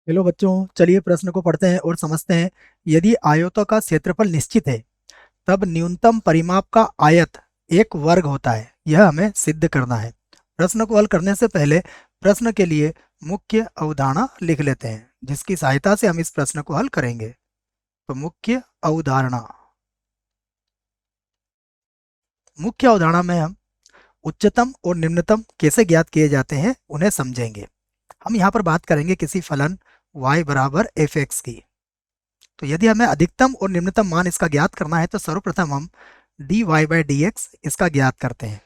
Hello बच्चों, चलिए प्रश्न को पढ़ते हैं और समझते हैं। यदि आयतों का क्षेत्रफल निश्चित है तब न्यूनतम परिमाप का आयत एक वर्ग होता है, यह हमें सिद्ध करना है। प्रश्न को हल करने से पहले प्रश्न के लिए मुख्य अवधारणा लिख लेते हैं, जिसकी सहायता से हम इस प्रश्न को हल करेंगे। तो मुख्य अवधारणा में हम उच्चतम और निम्नतम कैसे ज्ञात किए जाते हैं उन्हें समझेंगे। हम यहाँ पर बात करेंगे किसी फलन y बराबर एफ एक्स की। तो यदि हमें अधिकतम और निम्नतम मान इसका ज्ञात करना है तो सर्वप्रथम हम dy बाई डी एक्स इसका ज्ञात करते हैं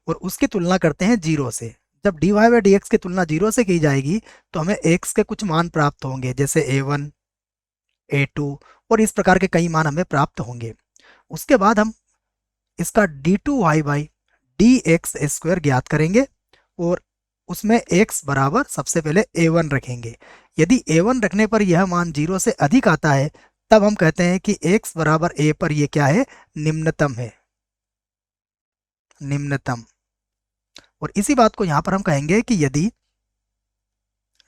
और उसकी तुलना करते हैं जीरो से। जब dy बाई डी एक्स की तुलना जीरो से की जाएगी तो हमें x के कुछ मान प्राप्त होंगे, जैसे a1, a2 और इस प्रकार के कई मान हमें प्राप्त होंगे। उसके बाद हम इसका d2y by D x square ज्ञात करेंगे और उसमें x बराबर सबसे पहले a1 रखेंगे। यदि a1 रखने पर यह मान जीरो से अधिक आता है तब हम कहते हैं कि x बराबर a पर ये क्या है, निम्नतम है, निम्नतम। और इसी बात को यहां पर हम कहेंगे कि यदि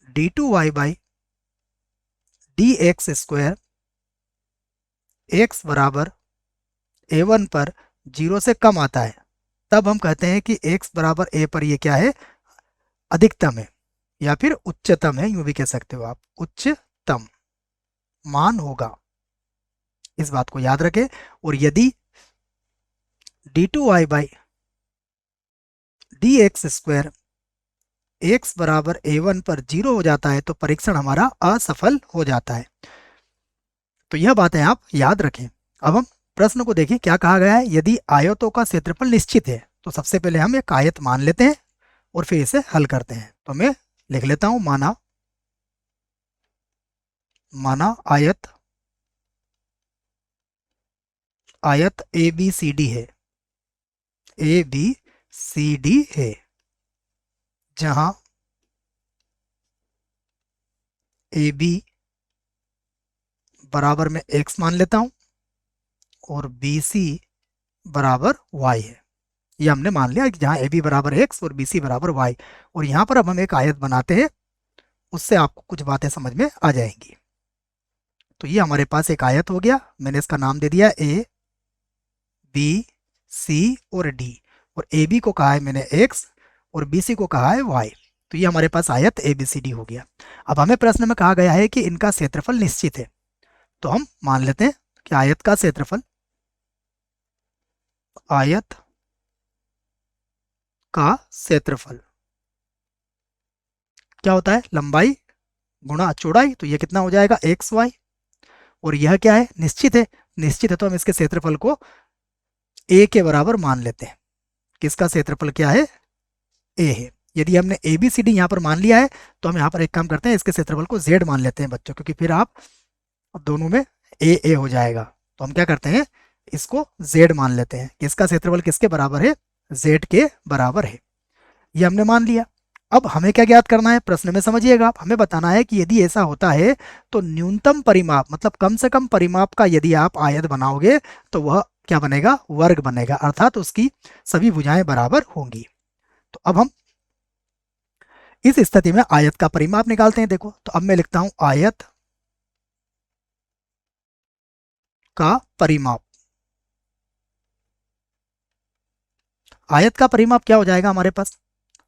d2y by D x square x बराबर a1 पर जीरो से कम आता है तब हम कहते हैं कि x बराबर a पर ये क्या है, अधिकतम है या फिर उच्चतम है, यूं भी कह सकते हो आप, उच्चतम मान होगा। इस बात को याद रखें। और यदि d2y by D x square x बराबर a1 पर जीरो हो जाता है तो परीक्षण हमारा असफल हो जाता है। तो यह बातें आप याद रखें। अब हम प्रश्न को देखें, क्या कहा गया है। यदि आयतों का क्षेत्रफल निश्चित है तो सबसे पहले हम एक आयत मान लेते हैं और फिर इसे हल करते हैं। तो मैं लिख लेता हूं, माना आयत ए बी सी डी है, ए बी सी डी है, जहां ए बी बराबर में x मान लेता हूं और बी सी बराबर y है। ये हमने मान लिया कि जहां ए बी बराबर x और बी सी बराबर y। और यहां पर अब हम एक आयत बनाते हैं, उससे आपको कुछ बातें समझ में आ जाएंगी। तो ये हमारे पास एक आयत हो गया, मैंने इसका नाम दे दिया ए बी सी और डी। और ए बी को कहा है मैंने x और बी सी को कहा है y। तो ये हमारे पास आयत ए बी सी डी हो गया। अब हमें प्रश्न में कहा गया है कि इनका क्षेत्रफल निश्चित है, तो हम मान लेते हैं कि आयत का क्षेत्रफल, आयत का क्षेत्रफल क्या होता है, लंबाई गुणा चौड़ाई। तो ये कितना हो जाएगा, एक्स वाई। और यह क्या है, निश्चित है। निश्चित है तो हम इसके क्षेत्रफल को ए के बराबर मान लेते हैं। किसका क्षेत्रफल क्या है, ए है। यदि हमने ए बी सी डी यहाँ पर मान लिया है तो हम यहाँ पर एक काम करते हैं, इसके क्षेत्रफल को जेड मान लेते हैं बच्चों, क्योंकि फिर आप दोनों में ए हो जाएगा। तो हम क्या करते हैं, इसको जेड मान लेते हैं। इसका क्षेत्रफल किसके बराबर है, जेड के बराबर है। ये हमने मान लिया। अब हमें क्या ज्ञात करना है, प्रश्न में समझिएगा आप, हमें बताना है कि यदि ऐसा होता है तो न्यूनतम परिमाप, मतलब कम से कम परिमाप का यदि आप आयत बनाओगे तो वह क्या बनेगा, वर्ग बनेगा, अर्थात उसकी सभी भुजाएं बराबर होंगी। तो अब हम इस स्थिति में आयत का परिमाप निकालते हैं। देखो, तो अब मैं लिखता हूं आयत का परिमाप। आयत का परिमाप क्या हो जाएगा हमारे पास,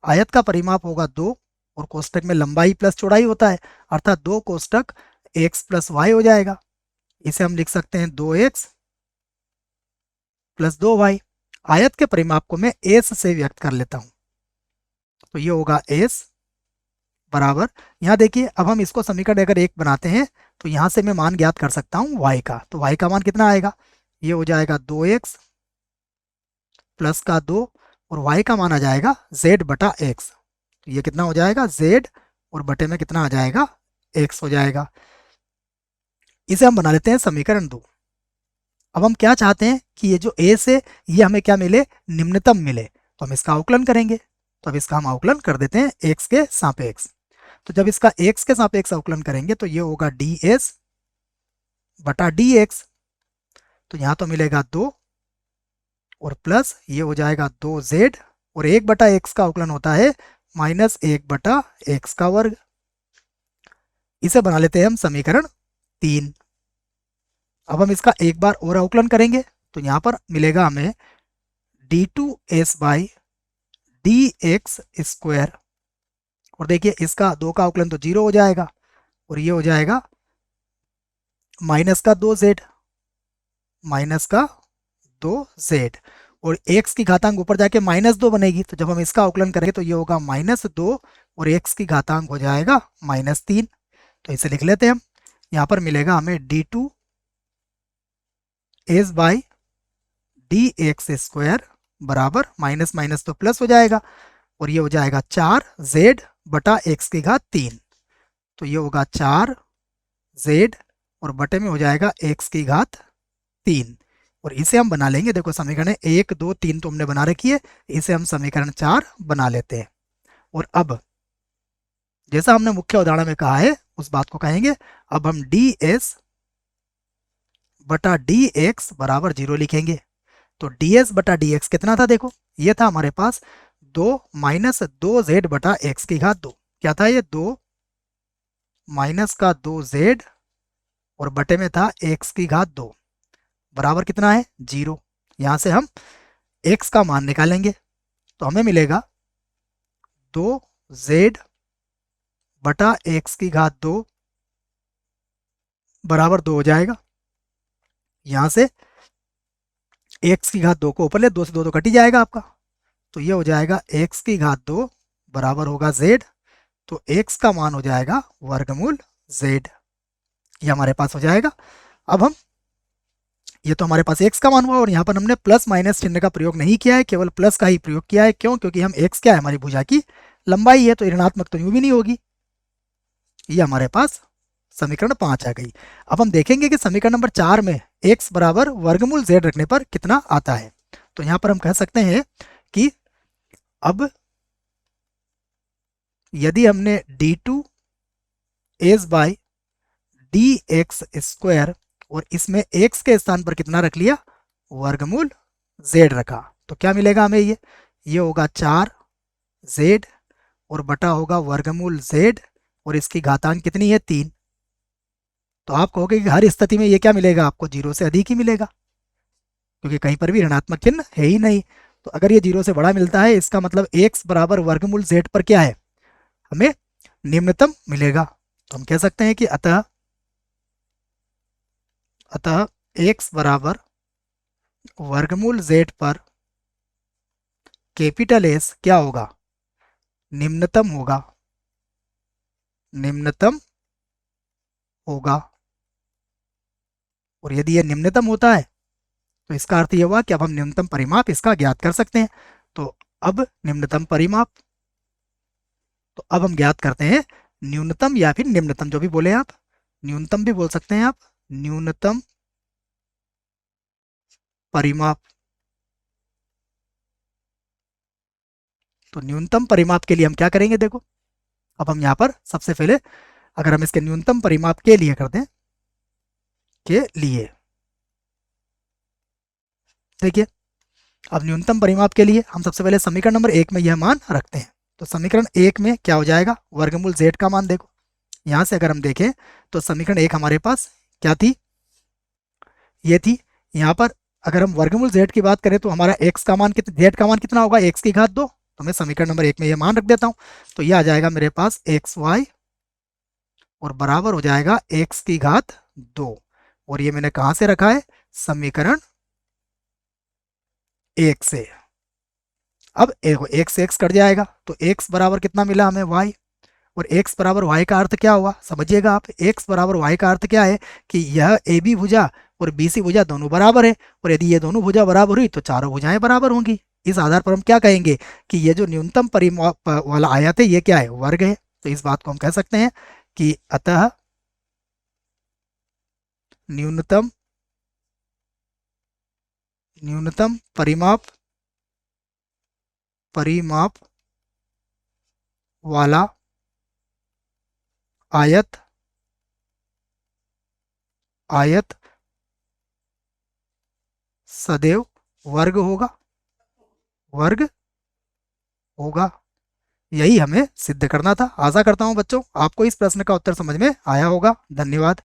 आयत का परिमाप होगा 2 और कोष्टक में लंबाई प्लस चौड़ाई होता है, अर्थात 2 कोष्टक x प्लस वाई हो जाएगा। इसे हम लिख सकते हैं 2x प्लस 2y। आयत के परिमाप को मैं s से व्यक्त कर लेता हूं, तो ये होगा s बराबर, यहाँ देखिए अब हम इसको समीकरण अगर एक बनाते हैं तो यहाँ से मैं मान ज्ञात कर सकता हूँ y का। तो y का मान कितना आएगा, ये हो जाएगा 2x प्लस का 2 और y का मान आ जाएगा z बटा x। तो ये कितना हो जाएगा, z और बटे में कितना आ जाएगा, x हो जाएगा। इसे हम बना लेते हैं समीकरण 2। अब हम क्या चाहते हैं कि ये जो a से ये हमें क्या मिले, निम्नतम मिले, तो हम इसका अवकलन करेंगे। तो अब इसका हम अवकलन कर देते हैं x के सापेक्ष। तो जब इसका x के सापेक्ष अवकलन करेंगे तो ये होगा ds बटा dx। तो यहाँ तो मिलेगा 2 और प्लस ये हो जाएगा 2z और 1 बटा x का अवकलन होता है -1 बटा x का वर्ग। इसे बना लेते हैं हम समीकरण 3। अब हम इसका एक बार और अवकलन करेंगे तो यहाँ पर मिलेगा हमें d2s by D x square, और देखिए इसका 2 का अवकलन तो 0 हो जाएगा और ये हो जाएगा माइनस का 2z, माइनस का 2z, और x की घातांक ऊपर जाके -2 बनेगी, तो जब हम इसका अवकलन करेंगे तो ये होगा -2 और x की घातांक हो जाएगा -3। तो इसे लिख लेते हैं हम। यहाँ पर मिलेगा हमें d2 S by D x square बराबर माइनस माइनस तो प्लस हो जाएगा और ये हो जाएगा 4z बटा x की घात 3। तो ये होगा 4z और बटे में हो जाएगा x की घात 3, और इसे हम बना लेंगे। देखो समीकरण 1 2 3 तो हमने बना रखी है, इसे हम समीकरण 4 बना लेते हैं। और अब जैसा हमने मुख्य उदाहरण में कहा है उस बात को कहेंगे। अब हम ds बटा dx बराबर 0 लिखेंगे। तो ds बटा dx कितना था, देखो ये था हमारे पास 2 माइनस 2z बटा x की घात 2। क्या था ये, 2 माइनस का 2z और बटे में था x की घात 2 बराबर कितना है, 0। यहाँ से हम x का मान निकालेंगे तो हमें मिलेगा 2z बटा x की घात 2 बराबर 2 हो जाएगा। यहाँ से x की घात 2 को ऊपर ले, 2 से 2 तो कट ही जाएगा आपका, तो ये हो जाएगा x की घात 2 बराबर होगा z। तो x का मान हो जाएगा वर्गमूल z, ये हमारे पास हो जाएगा। अब हम ये तो हमारे पास x का मान हुआ और यहाँ पर हमने प्लस माइनस चिन्ह का प्रयोग नहीं किया है, केवल प्लस का ही प्रयोग किया है। क्यों, क्योंकि हम x क्या है, हमारी भुजा की लंबाई है, तो ऋणात्मक तो यूं भी नहीं होगी। ये हमारे पास समीकरण 5 आ गई। अब हम देखेंगे कि समीकरण नंबर 4 में x बराबर वर्गमूल z रखने पर कितना आता है। तो यहाँ पर हम कह सकते हैं कि अब यदि हमने d2 S by D x square और इसमें x के स्थान पर कितना रख लिया, वर्गमूल z रखा, तो क्या मिलेगा हमें, ये होगा 4z और बटा होगा वर्गमूल z और इसकी घातांक कितनी है, 3। तो आप कहोगे कि हर स्थिति में ये क्या मिलेगा आपको, 0 से अधिक ही मिलेगा, क्योंकि कहीं पर भी ऋणात्मक चिन्ह है ही नहीं। तो अगर ये 0 से बड़ा मिलता है इसका मतलब x बराबर वर्गमूल z पर क्या है, हमें निम्नतम मिलेगा। तो हम कह सकते हैं कि अतः x बराबर वर्गमूल z पर कैपिटल S क्या होगा, निम्नतम होगा, निम्नतम होगा। और यदि यह निम्नतम होता है तो इसका अर्थ यह हुआ कि अब हम न्यूनतम परिमाप इसका ज्ञात कर सकते हैं। तो अब निम्नतम परिमाप, तो अब हम ज्ञात करते हैं न्यूनतम या फिर निम्नतम, जो भी बोले आप, न्यूनतम भी बोल सकते हैं आप, न्यूनतम परिमाप। तो न्यूनतम परिमाप के लिए हम क्या करेंगे, देखो अब हम यहाँ पर सबसे पहले अगर हम इसके न्यूनतम परिमाप के लिए कर दें, के लिए देखिए, अब न्यूनतम परिमाप के लिए हम सबसे पहले समीकरण नंबर 1 में यह मान रखते हैं। तो समीकरण 1 में क्या हो जाएगा, वर्गमूल z का मान, देखो यहाँ से अगर हम देखें तो समीकरण 1 हमारे पास क्या थी, ये थी। यहाँ पर अगर हम वर्गमूल z की बात करें तो हमारा x का मान z का मान कितना होगा, x की घात 2। तो मैं समीकरण नंबर 1 में ये मान रख देता हूँ, तो ये आ जाएगा मेरे पास xy और बराबर हो जाएगा x की घात 2, और ये मैंने कहाँ से रखा है, समीकरण 1 से। अब x से x कट जाएगा तो x बराबर कितना मिला हमें, y, और x बराबर y का अर्थ क्या हुआ, समझिएगा आप, x बराबर y का अर्थ क्या है कि यह ए बी भुजा और बी सी भुजा दोनों बराबर है, और यदि ये दोनों भुजा बराबर हुई तो चारों भुजाएं बराबर होंगी। इस आधार पर हम क्या कहेंगे कि ये जो न्यूनतम परिमाप वाला आयत है ये क्या है, वर्ग है। तो इस बात को हम कह सकते हैं कि अतः न्यूनतम न्यूनतम परिमाप परिमाप वाला आयत आयत सदैव वर्ग होगा, वर्ग होगा। यही हमें सिद्ध करना था। आशा करता हूँ बच्चों आपको इस प्रश्न का उत्तर समझ में आया होगा। धन्यवाद।